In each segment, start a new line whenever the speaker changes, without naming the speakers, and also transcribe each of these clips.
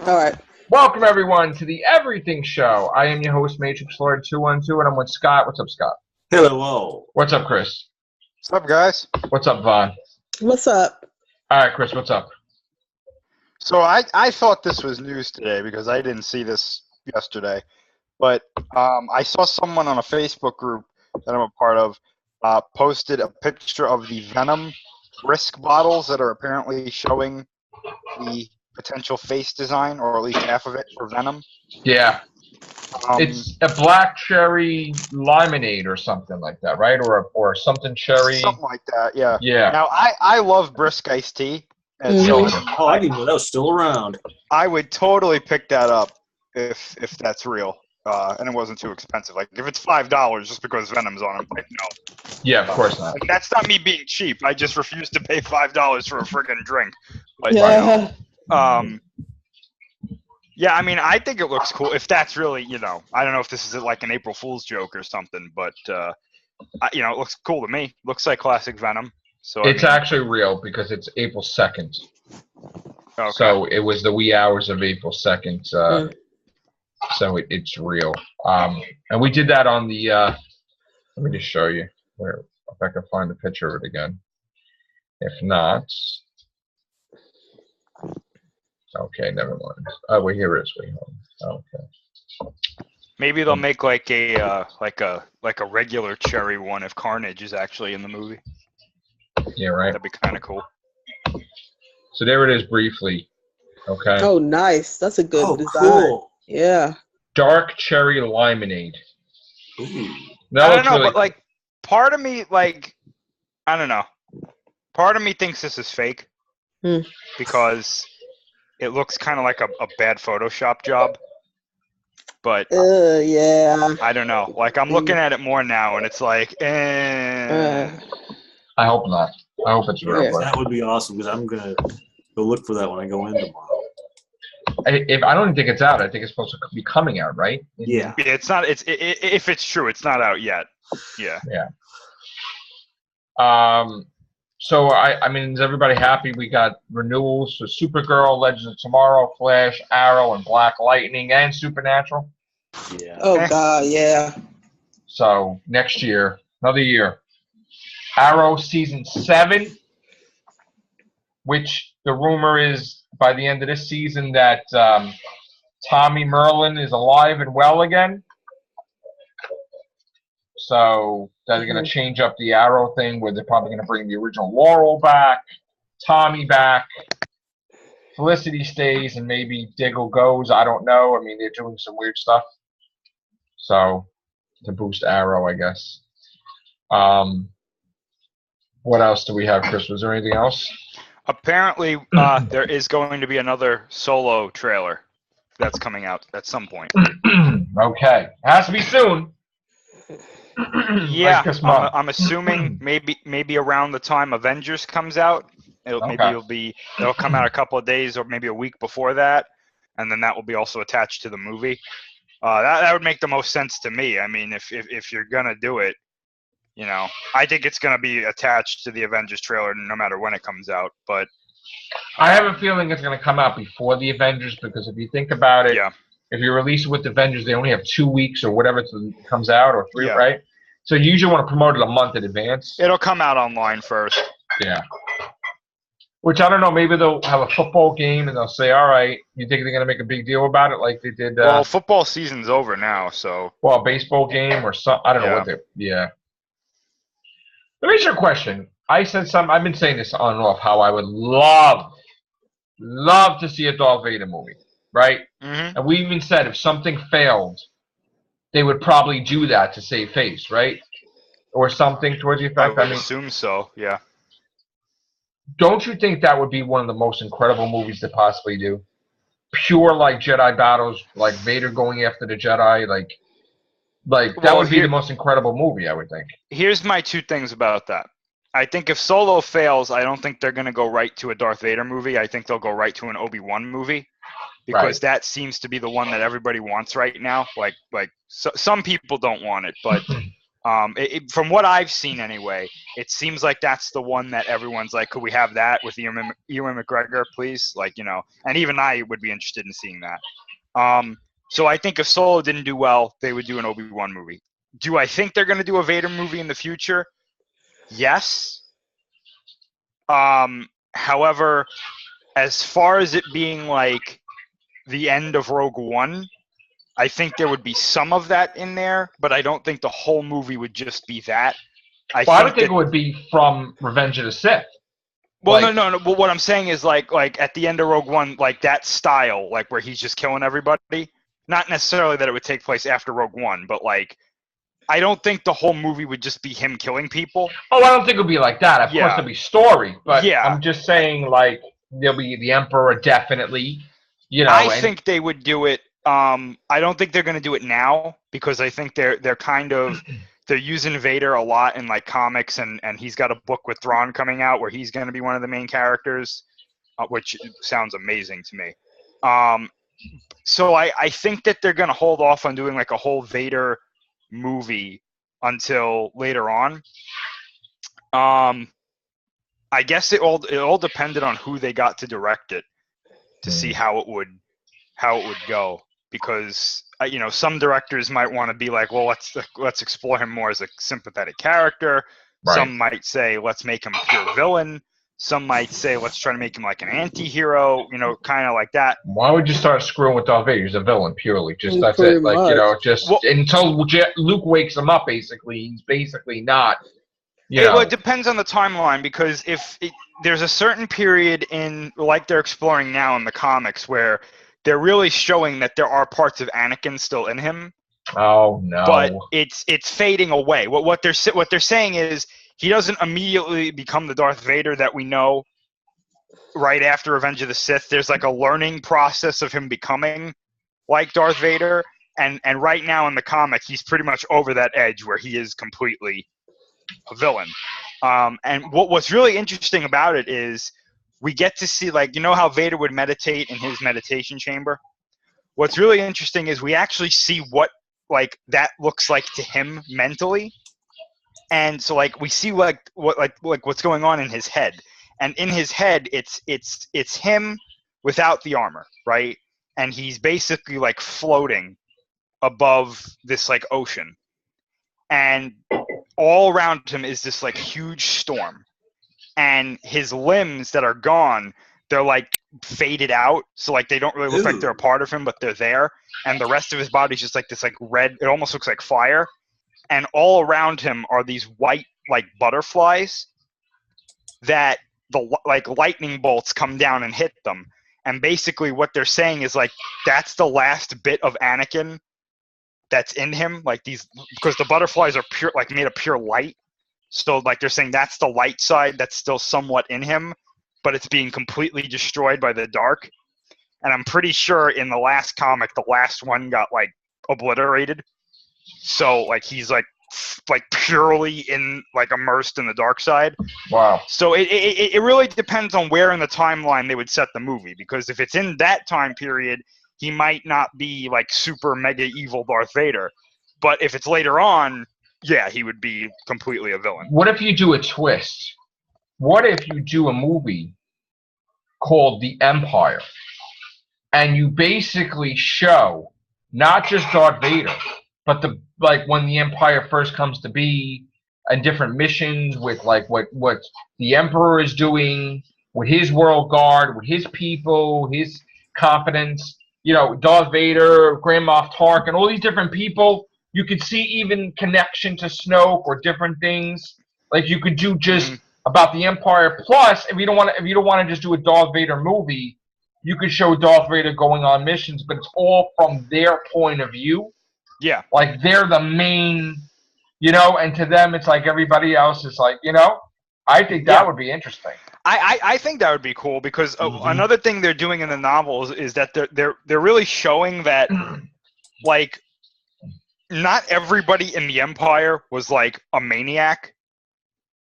All right.
Welcome, everyone, to the Everything Show. I am your host, Matrix Lord 212, and I'm with Scott. What's up, Scott?
Hello.
What's up, Chris?
What's up, guys?
What's up, Vaughn?
What's up?
All right, Chris, what's up?
So I thought this was news today because I didn't see this yesterday, but I saw someone on a Facebook group that I'm a part of posted a picture of the Venom Brisk bottles that are apparently showing the potential face design, or at least half of it, for Venom.
Yeah. It's a black cherry limonade or something like that, right? Or something cherry.
Something like that, yeah.
Yeah.
Now, I love Brisk iced tea. And
Mhm.
so
Oh, I didn't know that was still around.
I would totally pick that up if that's real. And it wasn't too expensive. Like, if it's $5 just because Venom's on it, like, no.
Yeah, of course not.
Like, that's not me being cheap. I just refuse to pay $5 for a friggin' drink. But,
Yeah.
yeah, I mean, I think it looks cool. If that's really, I don't know if this is like an April Fool's joke or something, but, it looks cool to me. Looks like classic Venom. So
It's actually real because it's April 2nd.
okay.
So it was the wee hours of April 2nd. So it's real. And we did that on the, let me just show you if I can find the picture of it again. If not, okay, never mind. Oh, well, here it is. Wait, hold on. Okay.
Maybe they'll make like a regular cherry one if Carnage is actually in the movie.
Yeah, right.
That'd be kind of cool.
So there it is briefly. Okay.
Oh, nice. That's a good design.
Cool.
Yeah.
Dark cherry limonade.
Ooh.
That
I
looks
don't know,
really
but like, part of me, like, I don't know. Part of me thinks this is fake because it looks kind of like a bad Photoshop job. But
yeah.
I don't know. Like, I'm looking at it more now, and it's like,
I hope not. I hope it's real.
Yeah.
But
That would be awesome because I'm gonna go look for that when I go in tomorrow.
I don't think it's out. I think it's supposed to be coming out, right?
Yeah.
it's not. If it's true, it's not out yet. Yeah.
Yeah. So I mean, is everybody happy? We got renewals for Supergirl, Legends of Tomorrow, Flash, Arrow, and Black Lightning, and Supernatural.
Yeah.
Oh, God, yeah.
So next year, another year. Arrow season 7, which the rumor is by the end of this season that Tommy Merlin is alive and well again. So they're going to change up the Arrow thing where they're probably going to bring the original Laurel back, Tommy back, Felicity stays, and maybe Diggle goes. I don't know. I mean, they're doing some weird stuff. So to boost Arrow, I guess. What else do we have, Chris? Was there anything else?
Apparently, there is going to be another solo trailer that's coming out at some point.
Okay. Has to be soon.
Yeah,
Like this month.
I'm assuming maybe around the time Avengers comes out. Maybe it'll come out a couple of days or maybe a week before that, and then that will be also attached to the movie. That would make the most sense to me. I mean, if you're gonna do it, I think it's gonna be attached to the Avengers trailer no matter when it comes out. But
I have a feeling it's going to come out before the Avengers because if you think about it,
yeah,
if you release it with the Avengers, they only have 2 weeks or whatever till it comes out, or 3,
Yeah.
right? So you usually want to promote it a month in advance.
it'll come out online first.
Yeah. Which I don't know. Maybe they'll have a football game and they'll say, "All right, you think they're going to make a big deal about it like they did?"
Well, football season's over now, so.
Well, a baseball game or something. I don't know what they. Yeah. Let me ask you a question. I've been saying this on and off. How I would love to see a Darth Vader movie, right?
Mm-hmm.
And we even said if something failed, they would probably do that to save face, right? Or something towards the
I
effect.
would assume so. Yeah.
Don't you think that would be one of the most incredible movies to possibly do? Pure like Jedi battles, like Vader going after the Jedi, like that would be the most incredible movie, I would think.
Here's my 2 things about that. I think if Solo fails, I don't think they're going to go right to a Darth Vader movie. I think they'll go right to an Obi-Wan movie because that seems to be the one that everybody wants right now. Like some people don't want it, but From what I've seen anyway, it seems like that's the one that everyone's like, could we have that with Ewan McGregor, please? Like, you know, and even I would be interested in seeing that. So I think if Solo didn't do well, they would do an Obi-Wan movie. Do I think they're going to do a Vader movie in the future? Yes. However, as far as it being like the end of Rogue One, I think there would be some of that in there, but I don't think the whole movie would just be that.
I don't think it would be from Revenge of the Sith.
Well, like, no. But what I'm saying is like at the end of Rogue One, like that style, like where he's just killing everybody. Not necessarily that it would take place after Rogue One, but like I don't think the whole movie would just be him killing people.
Oh, I don't think it would be like that. Of course, there'll be story, but I'm just saying like there'll be the Emperor definitely. You know,
I think they would do it. I don't think they're going to do it now because I think they're kind of they're using Vader a lot in like comics, and he's got a book with Thrawn coming out where he's going to be one of the main characters, which sounds amazing to me. So I think that they're going to hold off on doing like a whole Vader movie until later on. I guess it all depended on who they got to direct it to see how it would go, because you know, some directors might want to be like, well, let's explore him more as a sympathetic character. Right. Some might say let's make him a pure villain. Some might say let's try to make him like an anti-hero, you know, kind of like that.
Why would you start screwing with Darth Vader? He's a villain purely. Just that's it. Like, you know, just until Luke wakes him up, basically, he's basically not.
Well, it depends on the timeline, because there's a certain period in, like they're exploring now in the comics, where they're really showing that there are parts of Anakin still in him.
Oh no!
But it's fading away. What they're saying is he doesn't immediately become the Darth Vader that we know right after Revenge of the Sith. There's like a learning process of him becoming like Darth Vader, and right now in the comic he's pretty much over that edge where he is completely a villain. And what's really interesting about it is we get to see, like, you know how Vader would meditate in his meditation chamber? What's really interesting is we actually see what like that looks like to him mentally. And so like we see what's going on in his head. And in his head it's him without the armor, right? And he's basically like floating above this like ocean. And all around him is this like huge storm. And his limbs that are gone, they're like faded out, so like they don't really look like they're a part of him, but they're there. And the rest of his body's just like this like red, it almost looks like fire. And all around him are these white like butterflies that the like lightning bolts come down and hit them. And basically what they're saying is like that's the last bit of Anakin that's in him, like these, because the butterflies are pure, like made of pure light. So like they're saying that's the light side that's still somewhat in him, but it's being completely destroyed by the dark. And I'm pretty sure in the last comic, the last one got like obliterated. So like he's like purely in like immersed in the dark side.
Wow.
So it really depends on where in the timeline they would set the movie, because if it's in that time period, he might not be like super mega evil Darth Vader. But if it's later on, yeah, he would be completely a villain.
What if you do a twist? What if you do a movie called The Empire, and you basically show not just Darth Vader, but the like when the Empire first comes to be, and different missions with like what the Emperor is doing with his world guard, with his people, his confidence, you know, Darth Vader, Grand Moff Tarkin, all these different people. You could see even connection to Snoke or different things. Like you could do just about the Empire. Plus, if you don't want to just do a Darth Vader movie, you could show Darth Vader going on missions, but it's all from their point of view.
Yeah.
Like they're the main, you know, and to them it's like everybody else is like, you know. I think that would be interesting.
I think that would be cool, because another thing they're doing in the novels is that they're really showing that like not everybody in the Empire was like a maniac.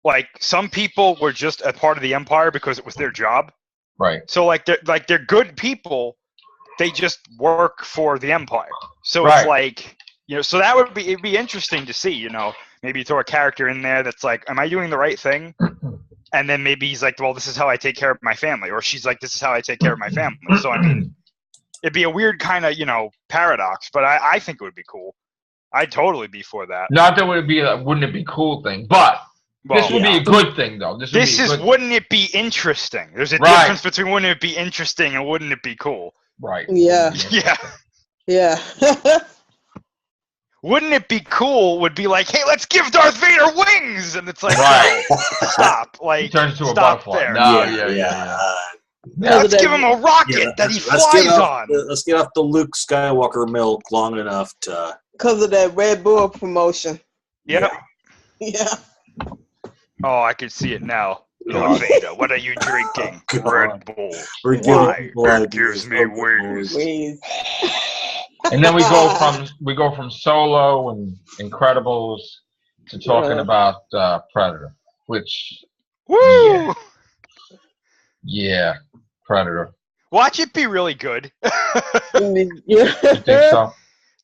Like some people were just a part of the Empire because it was their job.
Right.
So they're good people. They just work for the Empire. So it's like So that would be, it'd be interesting to see, maybe you throw a character in there that's like, am I doing the right thing? And then maybe he's like, well, this is how I take care of my family. Or she's like, this is how I take care of my family. So, I mean, it'd be a weird kind of, paradox, but I think it would be cool. I'd totally be for that.
Not that would be a wouldn't it be cool thing, but this would be a good thing, though.
Wouldn't it be interesting? There's a difference between wouldn't it be interesting and wouldn't it be cool?
Right.
Yeah.
Yeah.
Yeah.
Wouldn't it be cool would be like, hey, let's give Darth Vader wings! And it's like,
right.
No, stop. Like,
he turns into a
stop
butterfly.
there.
No,
Yeah.
Let's give him a rocket that he flies on.
Let's get off the Luke Skywalker milk long enough to...
Because of that Red Bull promotion.
Yep.
Yeah.
Oh, I can see it now. Darth Vader, what are you drinking? Red Bull.
Why?
It gives me wings.
Wings.
And then we go from Solo and Incredibles to talking about Predator, which
Woo!
Yeah, Predator.
Watch it be really good.
Yeah.
You think so?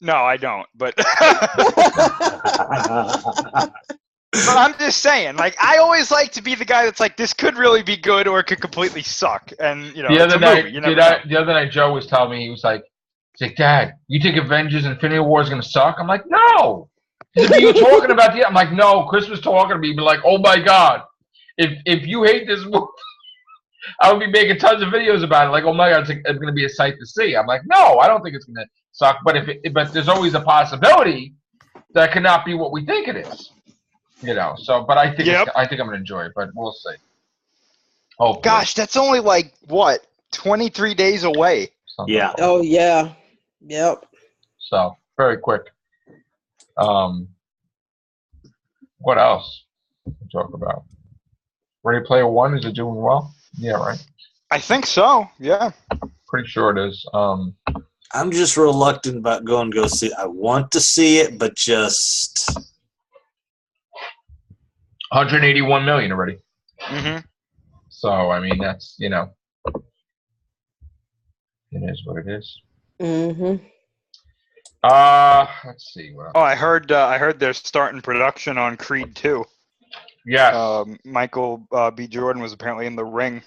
No, I don't. But but I'm just saying, like, I always like to be the guy that's like, this could really be good or it could completely suck. And
the other night, Joe was telling me, he's like, Dad, you think Avengers Infinity War is gonna suck? I'm like, no. You talking about I'm like, no. Chris was talking to me, but like, oh my God, if you hate this movie, I would be making tons of videos about it. Like, oh my God, it's gonna be a sight to see. I'm like, no, I don't think it's gonna suck. But but there's always a possibility that it could not be what we think it is. So, but I think I think I'm gonna enjoy it, but we'll see. Oh
gosh, that's only like what 23 days away.
Yeah.
Oh yeah. Yep.
So very quick. What else to talk about? Ready Player One, is it doing well? Yeah, right.
I think so. Yeah.
Pretty sure it is.
I'm just reluctant about going to go see it. I want to see it, but just
181 million already.
Mm-hmm.
So I mean, that's it is what it is.
Mm-hmm.
Let's see. What else?
Oh, I heard they're starting production on Creed 2.
Yes.
Michael B. Jordan was apparently in the ring.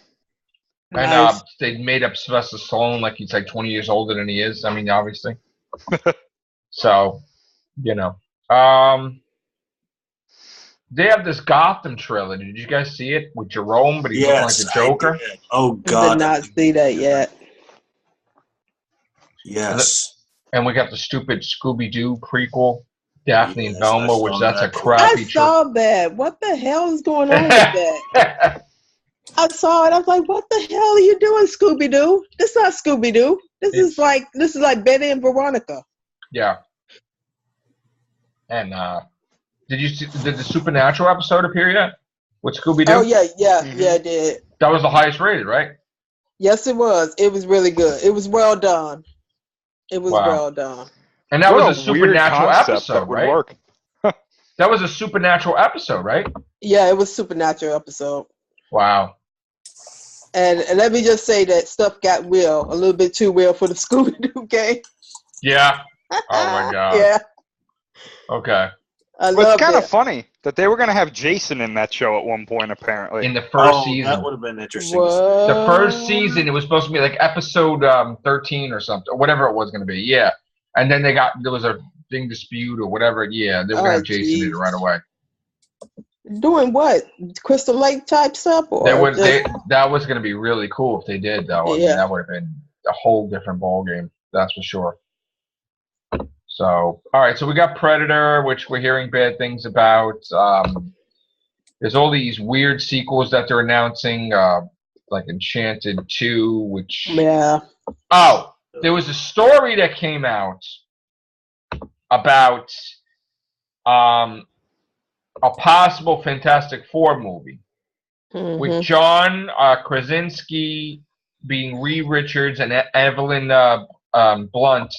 And
Nice.
they made up Sylvester Stallone like he's like 20 years older than he is. I mean, obviously. So, they have this Gotham trailer. Did you guys see it with Jerome? But he's looking like the Joker.
Oh
I
God!
did not see that yet.
Yes.
And we got the stupid Scooby-Doo prequel, Daphne and
Yes,
Velma,
I
which
saw
that's a
that.
crappy
I saw that. What the hell is going on with that? I saw it. I was like, "What the hell are you doing, Scooby Doo? This not Scooby Doo. This is like Betty and Veronica."
Yeah. And did the Supernatural episode appear yet with Scooby Doo?
Oh yeah,
Mm-hmm.
yeah, it did.
That was the highest rated, right?
Yes, it was. It was really good. It was well done. It was
Wow.
well done.
And that
What
was a
weird
Supernatural
concept
episode,
that would
right?
work.
That was a Supernatural episode, right?
Yeah, it was a Supernatural episode.
Wow.
And let me just say that stuff got real, a little bit too real for the Scooby Doo game.
Yeah. Oh my God.
Yeah,
Okay.
I
Well,
love
it's kind
it.
of funny that they were going to have Jason in that show at one point, apparently.
In the first
That
season.
would have been interesting.
What?
The first season, it was supposed to be like episode 13 or something, or whatever it was going to be. Yeah. And then there was a thing dispute or whatever. Yeah. They were going to have Jason in it right away.
Doing what? Crystal Lake type stuff? Or
That was going to be really cool if they did, though. I mean,
Yeah.
that would have been a whole different ball game. That's for sure. So, all right. So we got Predator, which we're hearing bad things about. There's all these weird sequels that they're announcing, like Enchanted 2, which...
Yeah.
Oh, there was a story that came out about a possible Fantastic Four movie with
Mhm.
John Krasinski being Reed Richards and Evelyn Blunt.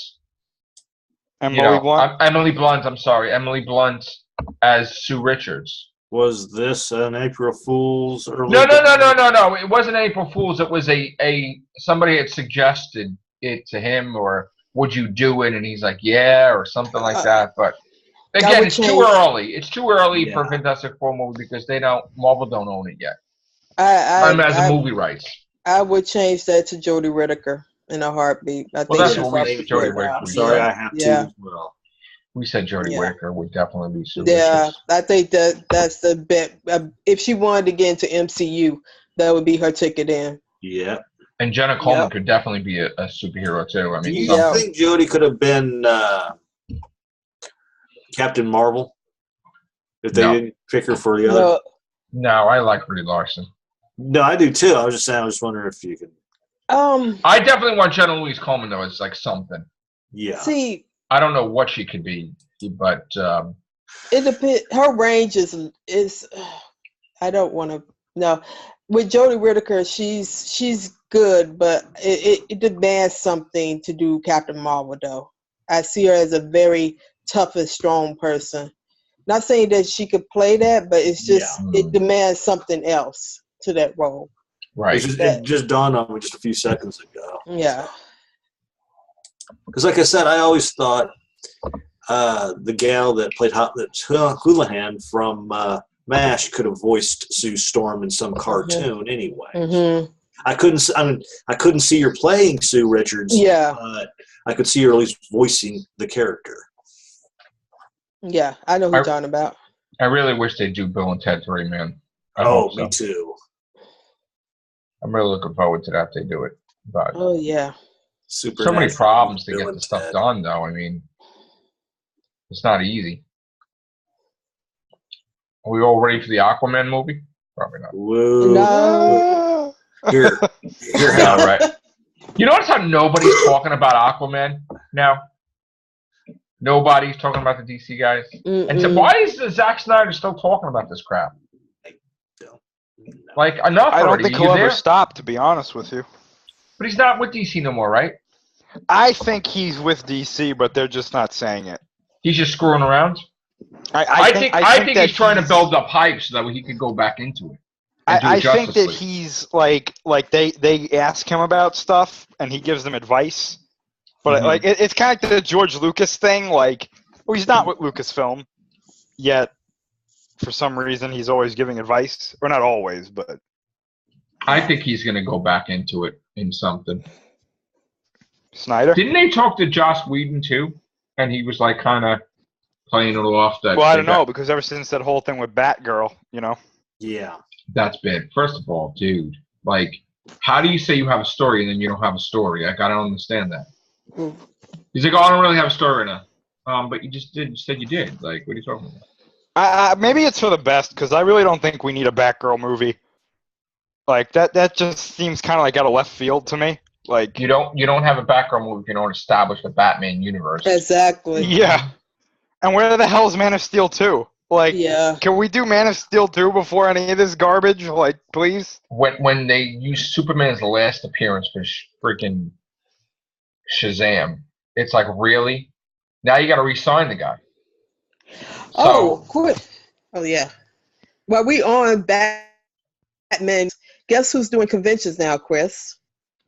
Emily Blunt?
Emily Blunt, I'm sorry. Emily Blunt as Sue Richards.
Was this an April Fool's?
No. It wasn't April Fool's. It was a somebody had suggested it to him, or would you do it? And he's like, yeah, or something like that. But again, it's too early. It's too early for a Fantastic Four movie because Marvel don't own it yet. As a movie rights.
I would change that to Jodie Whittaker in a heartbeat. I think
that's what we said. Jodie Whittaker.
I'm sorry, I have to as well.
We said Jodie Whittaker would definitely be super.
Yeah, I think that's the bet. If she wanted to get into MCU, that would be her ticket in.
Yeah.
And Jenna Coleman could definitely be a superhero too. I mean,
do you think Jodie could have been Captain Marvel if they didn't pick her for the other?
No, I like Brie Larson.
No, I do too. I was just saying. I was just wondering if you could.
I definitely want Jenna Louise Coleman though. It's like something.
Yeah.
See,
I don't know what she could be, but
it depends. Her range is. I don't want to. No, with Jodie Whittaker, she's good, but it demands something to do Captain Marvel though. I see her as a very tough and strong person. Not saying that she could play that, but it's just it demands something else to that role.
Right.
It just dawned on me just a few seconds ago.
Yeah.
Because, like I said, I always thought the gal that played Houlihan from MASH could have voiced Sue Storm in some cartoon anyway.
Mm-hmm.
I couldn't see her playing Sue Richards.
Yeah.
But I could see her at least voicing the character.
Yeah, I know who you're talking about.
I really wish they'd do Bill and Ted 3, man.
Me too.
I'm really looking forward to that if they do it. But so many problems to get the stuff done, though. I mean, it's not easy. Are we all ready for the Aquaman movie? Probably not.
Whoa.
No.
Here.
No, right. You notice how nobody's talking about Aquaman now? Nobody's talking about the DC guys. And so why is Zack Snyder still talking about this crap? Like, enough
I don't
already.
think he'll ever stop, to be honest with you.
But he's not with DC no more, right?
I think he's with DC, but they're just not saying it.
He's just screwing around? I think he's trying to build up hype so that he can go back into it.
I think that he's like they ask him about stuff and he gives them advice. But it's kind of like the George Lucas thing. Like, well, he's not with Lucasfilm yet. For some reason, he's always giving advice, or not always, but
I think he's going to go back into it in something.
Snyder?
Didn't they talk to Joss Whedon too? And he was like kind of playing it off. That
well, I don't know because ever since that whole thing with Batgirl,
Yeah.
That's been first of all, dude. Like, how do you say you have a story and then you don't have a story? Like, I don't understand that. He's like, oh, I don't really have a story right now. But you just did. You said you did. Like, what are you talking about?
Maybe it's for the best because I really don't think we need a Batgirl movie. Like that just seems kind of like out of left field to me. Like
you don't have a Batgirl movie if you don't establish the Batman universe.
Exactly.
Yeah. And where the hell is Man of Steel 2? Like, can we do Man of Steel 2 before any of this garbage? Like, please.
When they use Superman's last appearance for freaking Shazam, it's like, really? Now you got to re-sign the guy.
Quick. Oh, yeah. Well, we on Batman. Guess who's doing conventions now, Chris?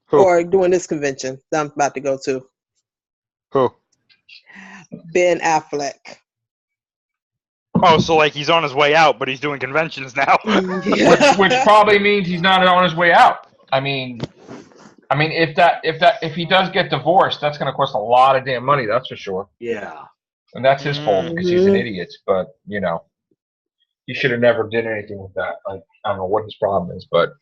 Who?
Or doing this convention that I'm about to go to?
Who?
Ben Affleck.
Oh,
so like he's on his way out, but he's doing conventions now.
which probably means he's not on his way out. I mean, if he does get divorced, that's going to cost a lot of damn money. That's for sure.
Yeah.
And that's his fault because he's an idiot. But he should have never did anything with that. Like, I don't know what his problem is, but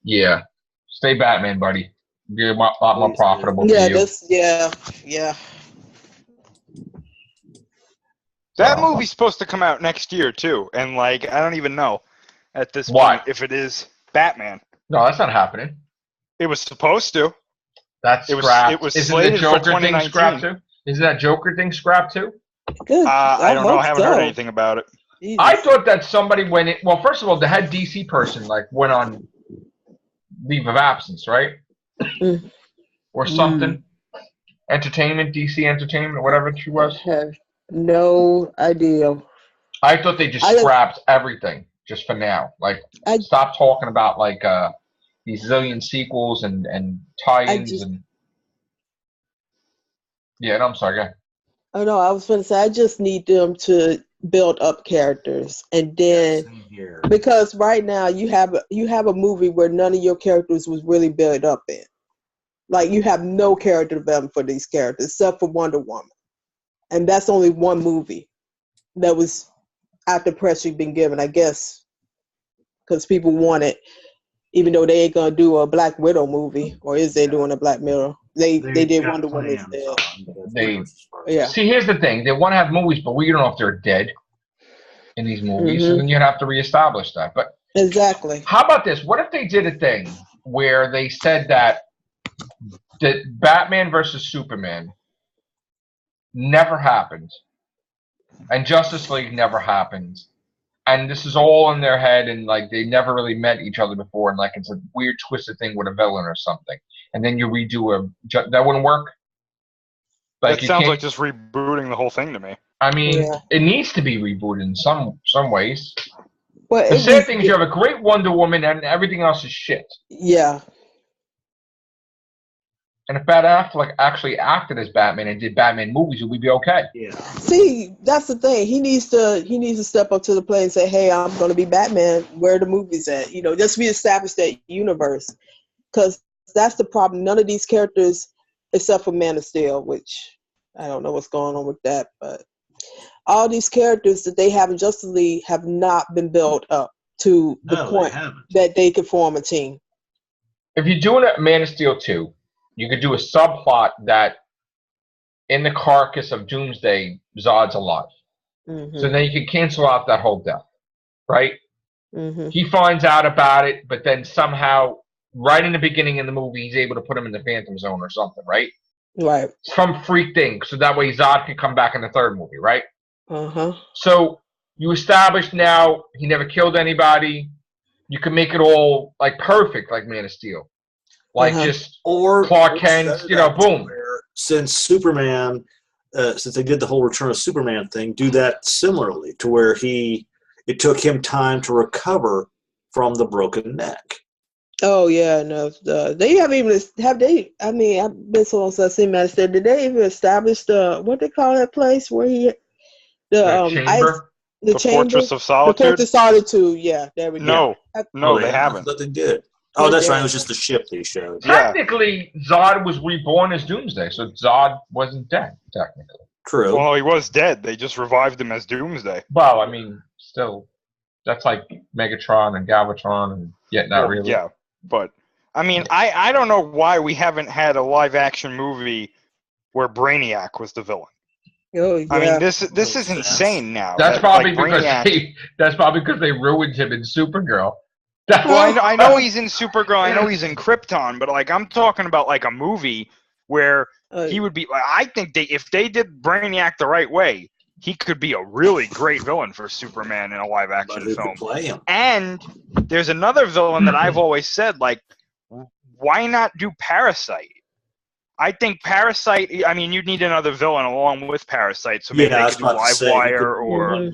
yeah, stay Batman, buddy. You're a lot more profitable.
Yeah,
for you.
Yeah.
That movie's supposed to come out next year too, and like I don't even know at this point if it is Batman.
No, that's not happening.
It was supposed to.
That's scrapped. It was slated for 2019. Isn't that Joker thing scrapped too?
I don't know. I haven't heard anything about it.
Jesus.
I thought that somebody went in. Well, first of all, the head DC person went on leave of absence, right? Or something. DC Entertainment, whatever she was.
No idea.
I thought they just scrapped everything just for now. Like, stop talking about these zillion sequels and tie-ins Yeah, no, I'm sorry. Go ahead.
Oh no, I was going to say I just need them to build up characters, and then
Same here.
because right now you have a movie where none of your characters was really built up in. Like you have no character development for these characters except for Wonder Woman, and that's only one movie that was after pressure been given, I guess, because people want it, even though they ain't gonna do a Black Widow movie, or is they doing a Black Widow? They did
got
Wonder Woman
plans
instead.
on, but
They-
Yeah.
See, here's the thing. They want to have movies, but we don't know if they're dead in these movies, and then you'd have to reestablish that. But
Exactly.
how about this? What if they did a thing where they said that Batman versus Superman never happened, and Justice League never happened, and this is all in their head, and like they never really met each other before, and like it's a weird twisted thing with a villain or something, and then you redo that wouldn't work. Like
That sounds like just rebooting the whole thing to me.
I mean,
Yeah.
it needs to be rebooted in some ways.
But
The sad thing is you have a great Wonder Woman and everything else is shit.
yeah.
And if Ben Affleck actually acted as Batman and did Batman movies, would we be okay?
Yeah.
See, that's the thing. He needs to step up to the plate and say, "Hey, I'm going to be Batman. Where are the movies at?" You know, just reestablish that universe. Because that's the problem. None of these characters, except for Man of Steel, which I don't know what's going on with that, but all these characters that they have in Justice League have not been built up to the point that they could form a team.
If you're doing a Man of Steel 2, you could do a subplot that in the carcass of Doomsday, Zod's alive.
Mm-hmm.
So then you can cancel out that whole death, right?
Mm-hmm.
He finds out about it, but then somehow, right in the beginning of the movie, he's able to put him in the Phantom Zone or something, right?
Right.
Some freak thing, so that way Zod can come back in the third movie, right?
Uh-huh.
So you establish now he never killed anybody. You can make it all like perfect, like Man of Steel, like just
or
Clark Kent, you know, boom.
Since Superman, since they did the whole Return of Superman thing, do that similarly to where it took him time to recover from the broken neck.
Oh yeah, no. They haven't even have they. I mean, I've been so long since I've seen Man of Steel. Did they even establish the what they call that place where he the
chamber?
The chamber?
Fortress of Solitude?
The Fortress of Solitude, yeah. There we go.
No, they haven't.
Nothing good. Oh, that's right. It was just the ship they showed.
Technically, Zod was reborn as Doomsday, so Zod wasn't dead, technically.
True.
Well, he was dead. They just revived him as Doomsday.
Well, I mean, still, that's like Megatron and Galvatron, and yet not really.
Yeah, but, I mean, I don't know why we haven't had a live-action movie where Brainiac was the villain.
Oh, yeah.
I mean, this is insane now.
That's probably because
Brainiac,
they ruined him in Supergirl.
Well, I know he's in Supergirl. I know he's in Krypton, but like I'm talking about like a movie where he would be. I think if they did Brainiac the right way, he could be a really great villain for Superman in a live action film.
Play him.
And there's another villain that I've always said, like, why not do Parasite? I think Parasite. I mean, you'd need another villain along with Parasite, so maybe they could do Livewire or.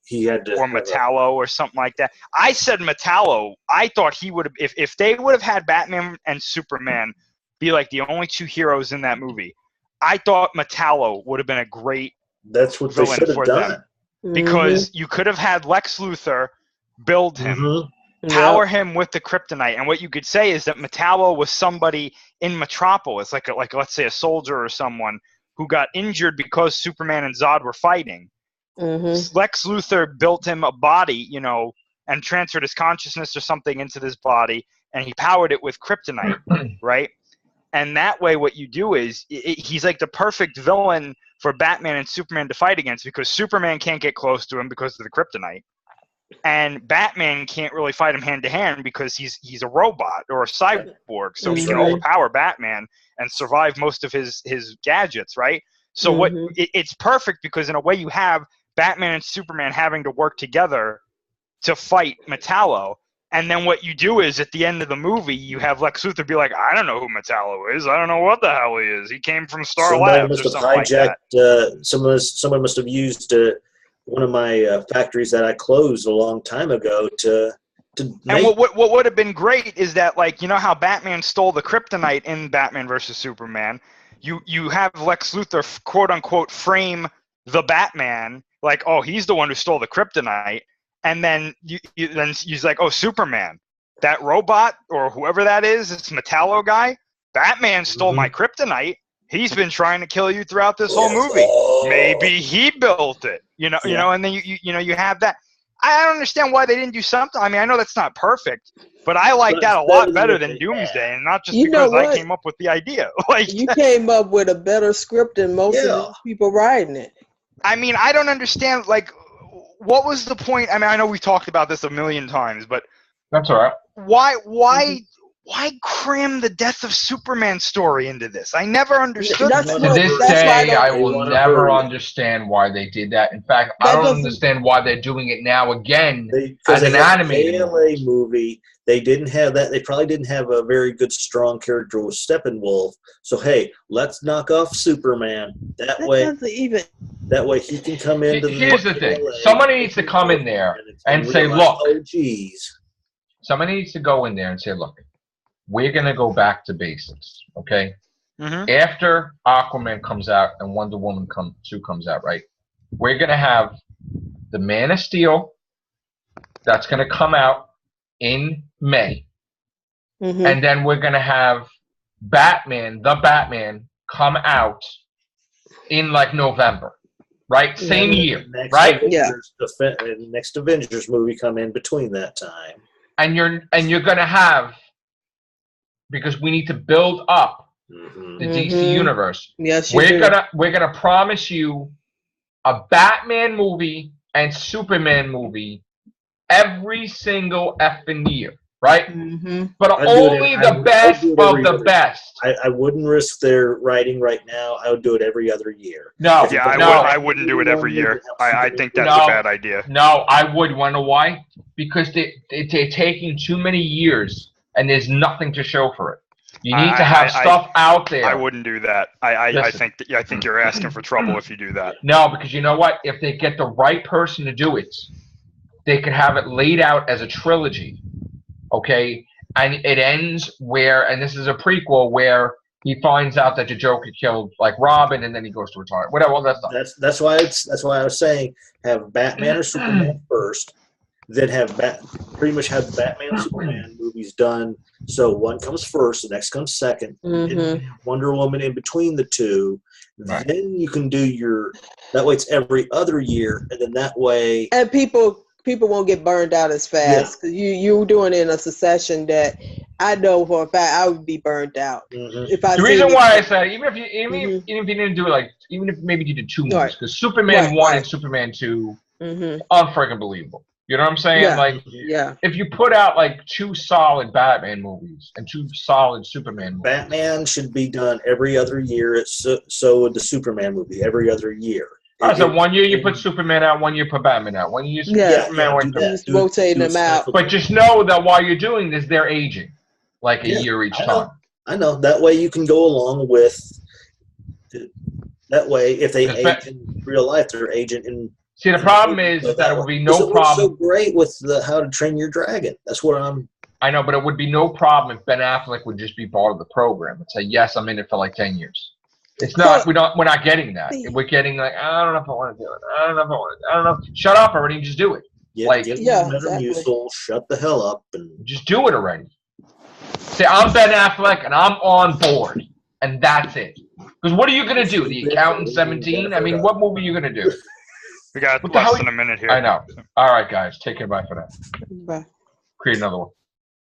He had to,
or Metallo or something like that. I said Metallo. I thought he would have, if they would have had Batman and Superman be like the only two heroes in that movie, I thought Metallo would have been a great villain for them. Because you could have had Lex Luthor build him, power him with the kryptonite, and what you could say is that Metallo was somebody in Metropolis, like let's say a soldier or someone who got injured because Superman and Zod were fighting. Lex Luthor built him a body, and transferred his consciousness or something into this body, and he powered it with kryptonite, right? And that way what you do is he's like the perfect villain for Batman and Superman to fight against, because Superman can't get close to him because of the kryptonite, and Batman can't really fight him hand-to-hand because he's a robot or a cyborg, so he can overpower Batman and survive most of his gadgets, right? So it's perfect, because in a way you have Batman and Superman having to work together to fight Metallo. And then what you do is at the end of the movie, you have Lex Luthor be like, I don't know who Metallo is. I don't know what the hell he is. He came from Star Labs or something like that.
Someone must have used one of my factories that I closed a long time ago to
and what would have been great is that, like, you know how Batman stole the kryptonite in Batman versus Superman? you have Lex Luthor quote unquote frame the Batman like, oh, he's the one who stole the kryptonite, and then then he's like, oh, Superman, that robot or whoever that is, this Metallo guy, Batman stole my kryptonite. He's been trying to kill you throughout this whole movie. Maybe he built it, you know, and then you have that. I don't understand why they didn't do something. I mean, I know that's not perfect, but I like that a lot better than Doomsday, and not just because I came up with the idea. Like,
you came up with a better script than most of the people writing it.
I mean, I don't understand. Like, what was the point? I mean, I know we've talked about this a million times, but
that's all right.
Why cram the death of Superman story into this? I never understood that.
To this day, I will never understand why they did that. In fact, I don't understand why they're doing it now again as an animated
movie. They didn't have that. They probably didn't have a very good, strong character with Steppenwolf. So, hey, let's knock off Superman. That way he can come into
Here's the thing. Somebody needs to come in there and say, look. Oh, geez. Somebody needs to go in there and say, look. We're going to go back to basics, okay? After Aquaman comes out and Wonder Woman 2 comes out, right? We're going to have the Man of Steel that's going to come out in May. And then we're going to have Batman, the Batman, come out in like November, right? Same year, right?
The next Avengers movie come in between that time.
And you're going to have, because we need to build up the DC universe.
Yes,
we're gonna promise you a Batman movie and Superman movie every single effing year, right? But only the best of the best.
I wouldn't risk their writing right now. I would do it every other year.
No,
I wouldn't do it every year. I think that's a bad idea.
No, I would. Want to know why? Because they're taking too many years. And there's nothing to show for it. You need to have stuff out there.
I wouldn't do that. I think you're asking for trouble if you do that.
No, because you know what? If they get the right person to do it, they could have it laid out as a trilogy, okay? And it ends where, and this is a prequel where he finds out that the Joker killed like Robin, and then he goes to retire. Whatever, all that stuff.
That's why I was saying have Batman or Superman first. Then pretty much have Batman and Superman movies done. So one comes first, the next comes second. And Wonder Woman in between the two. Right. Then you can do that way it's every other year, and then that way.
And people won't get burned out as fast because you're doing it in a succession that I know for a fact I would be burned out.
The reason why I said even if you didn't do it like even if maybe you did 2 movies because Superman 1 and Superman 2 unfreaking believable. You know what I'm saying? If you put out like 2 solid Batman movies and 2 solid Superman movies.
Batman should be done every other year. So would the Superman movie every other year.
So 1 year you put Superman out, 1 year you put Batman out. 1 year Superman, 1 year
just rotating them out.
But just know that while you're doing this, they're aging like a year each time.
I know. That way you can go along with. That way, if they age in real life, they're aging in.
See, the problem is that it would be no problem.
So great with How to Train Your Dragon. That's what
I know, but it would be no problem if Ben Affleck would just be part of the program and say, "Yes, I'm in it for like 10 years." It's not. We're not getting that. We're getting like, I don't know if I want to do it. I don't know. Shut up already and just do it.
Yeah, exactly. Shut the hell up and
just do it already. Say, I'm Ben Affleck and I'm on board, and that's it. Because what are you gonna do? The Accountant 17? I mean, what movie are you gonna do?
We got less than a minute here.
I know. All right, guys. Take care. Bye for now.
Bye.
Create another one.